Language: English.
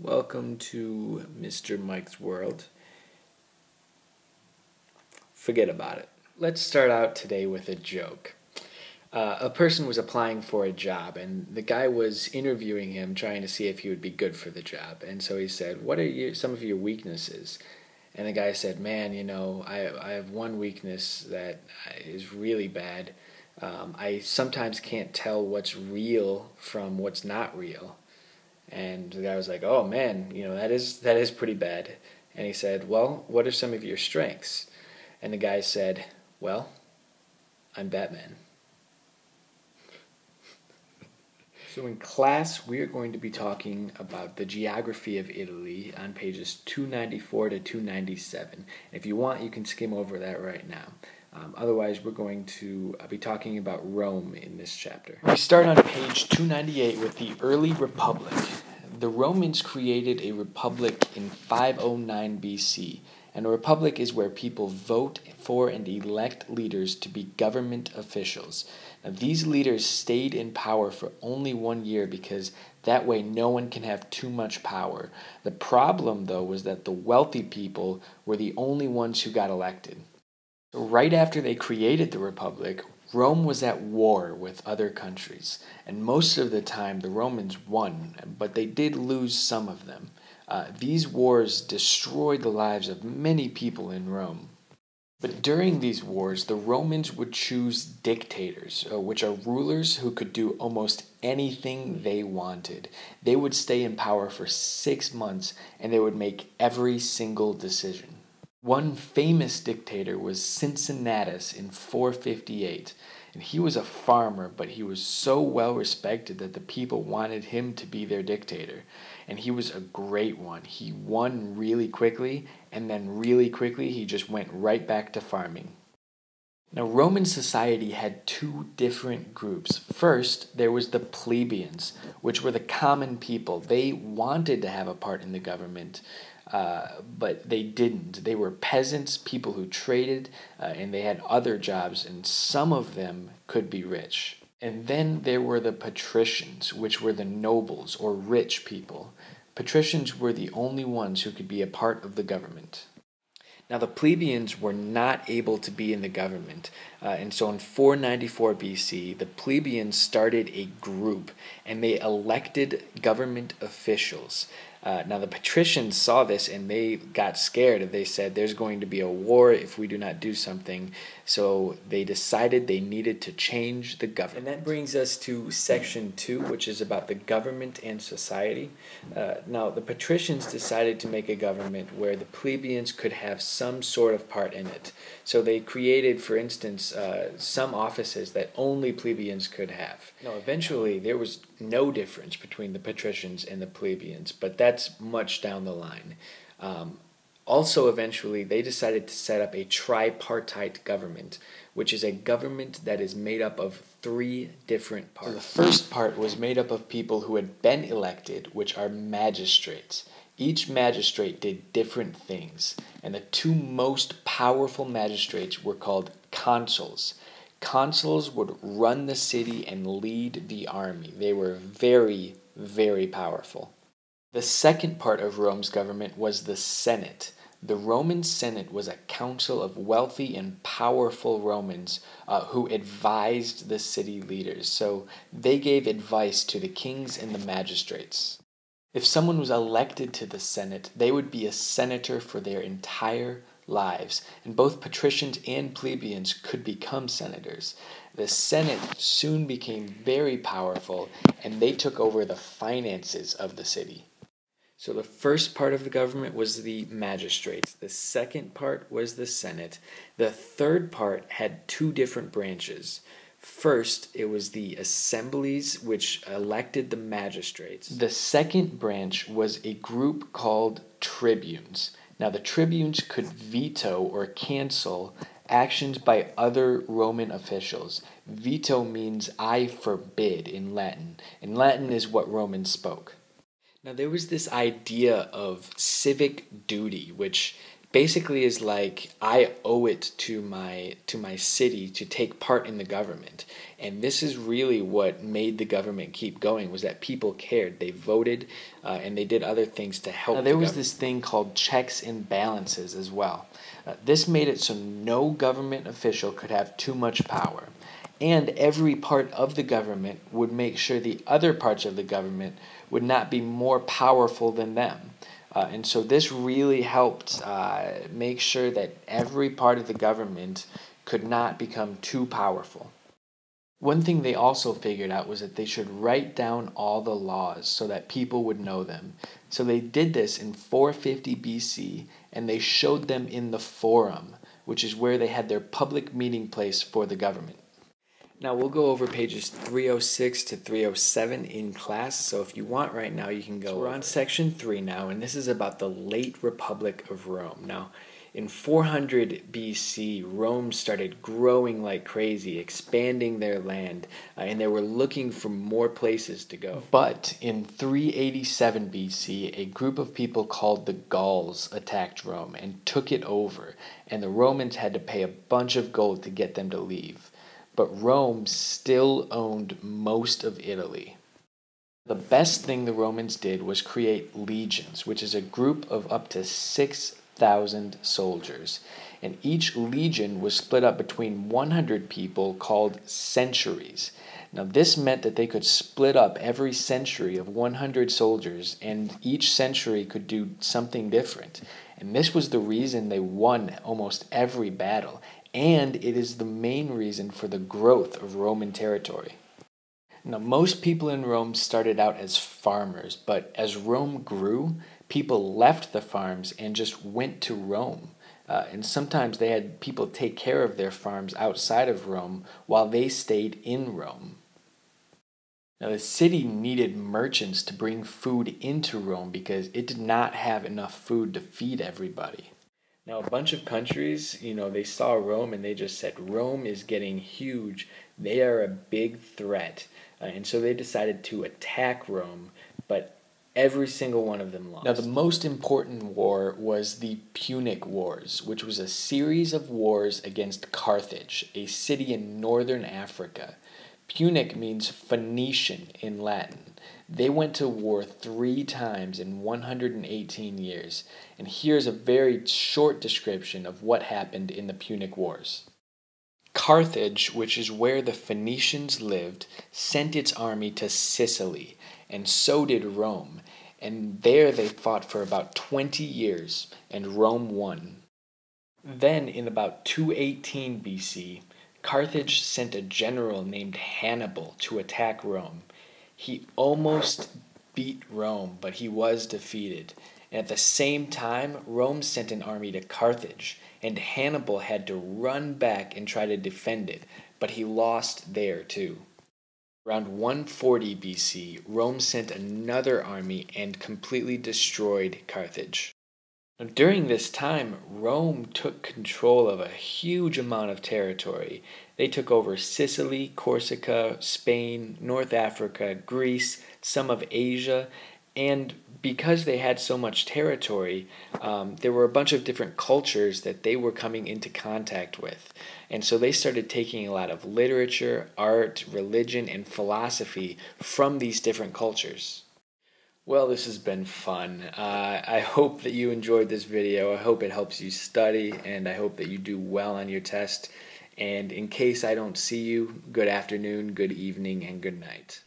Welcome to Mr. Mike's World. Forget about it. Let's start out today with a joke. A person was applying for a job, and the guy was interviewing him, trying to see if he would be good for the job. And so he said, "What are some of your weaknesses?" And the guy said, "Man, I have one weakness that is really bad. I sometimes can't tell what's real from what's not real." And the guy was like, "Oh man, that is pretty bad." And he said, "Well, what are some of your strengths?" And the guy said, "Well, I'm Batman." So in class, we are going to be talking about the geography of Italy on pages 294 to 297. If you want, you can skim over that right now. Otherwise, we're going to be talking about Rome in this chapter. We start on page 298 with the early republic. The Romans created a republic in 509 BC, and a republic is where people vote for and elect leaders to be government officials. Now, these leaders stayed in power for only 1 year because that way no one can have too much power. The problem, though, was that the wealthy people were the only ones who got elected. So right after they created the republic, Rome was at war with other countries, and most of the time the Romans won, but they did lose some of them. These wars destroyed the lives of many people in Rome. But during these wars, the Romans would choose dictators, which are rulers who could do almost anything they wanted. They would stay in power for 6 months, and they would make every single decision. One famous dictator was Cincinnatus in 458, and he was a farmer, but he was so well respected that the people wanted him to be their dictator. And he was a great one. He won really quickly, and then really quickly he just went right back to farming. Now, Roman society had two different groups. First, there was the plebeians, which were the common people. They wanted to have a part in the government, but they didn't. They were peasants, people who traded, and they had other jobs, and some of them could be rich. And then there were the patricians, which were the nobles or rich people. Patricians were the only ones who could be a part of the government. Now, the plebeians were not able to be in the government, and so in 494 BC, the plebeians started a group, and they elected government officials. Now, the patricians saw this, and they got scared. They said, "There's going to be a war if we do not do something." So they decided they needed to change the government. And that brings us to section 2, which is about the government and society. Now, the patricians decided to make a government where the plebeians could have some sort of part in it. So they created, for instance, some offices that only plebeians could have. Now, eventually, there was no difference between the patricians and the plebeians, but that's much down the line. Also, eventually, they decided to set up a tripartite government, which is a government that is made up of 3 different parts. So the first part was made up of people who had been elected, which are magistrates. Each magistrate did different things, and the 2 most powerful magistrates were called consuls. Consuls would run the city and lead the army. They were very, very powerful. The second part of Rome's government was the Senate. The Roman Senate was a council of wealthy and powerful Romans who advised the city leaders. So they gave advice to the kings and the magistrates. If someone was elected to the Senate, they would be a senator for their entire lives, and both patricians and plebeians could become senators. The Senate soon became very powerful, and they took over the finances of the city. So the first part of the government was the magistrates. The second part was the Senate. The third part had 2 different branches. First, it was the assemblies, which elected the magistrates. The second branch was a group called tribunes. Now, the tribunes could veto or cancel actions by other Roman officials. Veto means "I forbid" in Latin. And Latin is what Romans spoke. Now, there was this idea of civic duty, which basically is like I owe it to my city to take part in the government. And this is really what made the government keep going, was that people cared. They voted and they did other things to help. Now, there was this thing called checks and balances as well. This made it so no government official could have too much power, and every part of the government would make sure the other parts of the government would not be more powerful than them. And so this really helped make sure that every part of the government could not become too powerful. One thing they also figured out was that they should write down all the laws so that people would know them. So they did this in 450 BC, and they showed them in the Forum, which is where they had their public meeting place for the government. Now we'll go over pages 306 to 307 in class, so if you want right now you can go. So we're on section 3 now, and this is about the late Republic of Rome. Now, in 400 BC, Rome started growing like crazy, expanding their land, and they were looking for more places to go. But in 387 BC, a group of people called the Gauls attacked Rome and took it over, and the Romans had to pay a bunch of gold to get them to leave. But Rome still owned most of Italy. The best thing the Romans did was create legions, which is a group of up to 6,000 soldiers. And each legion was split up between 100 people called centuries. Now this meant that they could split up every century of 100 soldiers, and each century could do something different. And this was the reason they won almost every battle. And it is the main reason for the growth of Roman territory. Now, most people in Rome started out as farmers, but as Rome grew, people left the farms and just went to Rome. And sometimes they had people take care of their farms outside of Rome while they stayed in Rome. Now, the city needed merchants to bring food into Rome because it did not have enough food to feed everybody. Now, a bunch of countries, they saw Rome and they just said, Rome is getting huge. They are a big threat. And so they decided to attack Rome, but every single one of them lost. Now, the most important war was the Punic Wars, which was a series of wars against Carthage, a city in northern Africa. Punic means Phoenician in Latin. They went to war 3 times in 118 years, and here's a very short description of what happened in the Punic Wars. Carthage, which is where the Phoenicians lived, sent its army to Sicily, and so did Rome, and there they fought for about 20 years, and Rome won. Then, in about 218 BC, Carthage sent a general named Hannibal to attack Rome. He almost beat Rome, but he was defeated. And at the same time, Rome sent an army to Carthage, and Hannibal had to run back and try to defend it, but he lost there too. Around 140 BC, Rome sent another army and completely destroyed Carthage. Now, during this time, Rome took control of a huge amount of territory. They took over Sicily, Corsica, Spain, North Africa, Greece, some of Asia, and because they had so much territory, there were a bunch of different cultures that they were coming into contact with. And so they started taking a lot of literature, art, religion, and philosophy from these different cultures. Well, this has been fun. I hope that you enjoyed this video. I hope it helps you study, and I hope that you do well on your test. And in case I don't see you, good afternoon, good evening, and good night.